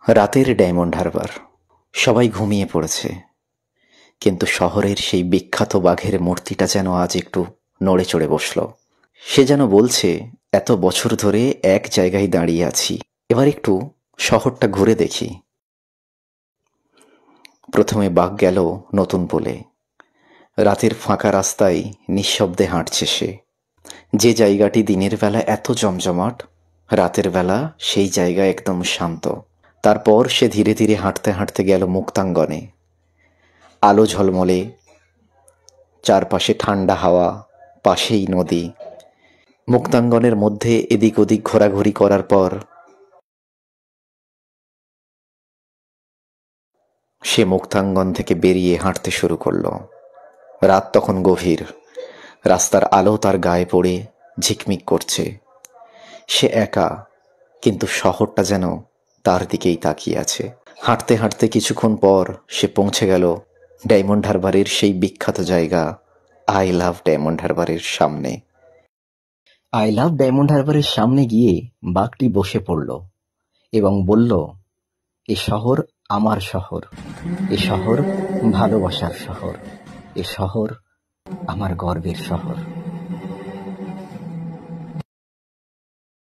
রাতের ডায়মন্ড হারবার। সবাই ঘুমিয়ে পড়েছে, কিন্তু শহরের সেই বিখ্যাত বাঘের মূর্তিটা যেন আজ একটু নড়ে চড়ে বসল। সে যেন বলছে, এত বছর ধরে এক জায়গায় দাঁড়িয়ে আছি, এবার একটু শহরটা ঘুরে দেখি। প্রথমে বাঘ গেল নতুন বলে। রাতের ফাঁকা রাস্তায় নিঃশব্দে হাঁটছে সে। যে জায়গাটি দিনের বেলা এত জমজমাট, রাতের বেলা সেই জায়গা একদম শান্ত। তারপর সে ধীরে ধীরে হাঁটতে হাঁটতে গেল মুক্তাঙ্গনে। আলো ঝলমলে, চারপাশে ঠান্ডা হাওয়া, পাশেই নদী। মুক্তাঙ্গনের মধ্যে এদিক ওদিক ঘোরাঘুরি করার পর সে মুক্তাঙ্গন থেকে বেরিয়ে হাঁটতে শুরু করলো। রাত তখন গভীর, রাস্তার আলো তার গায়ে পড়ে ঝিকমিক করছে। সে একা, কিন্তু শহরটা যেন তার দিকেই তাকিয়ে আছে। হাঁটতে হাঁটতে কিছুক্ষণ পর সে পৌঁছে গেল ডায়মন্ড হারবারের সেই বিখ্যাত জায়গা আই লাভ ডায়মন্ড হারবারের সামনে। আই লাভ ডায়মন্ড হারবারের সামনে গিয়ে বাঘটি বসে পড়ল এবং বলল, এ শহর আমার শহর, এ শহর ভালোবাসার শহর, এ শহর আমার গর্বের শহর।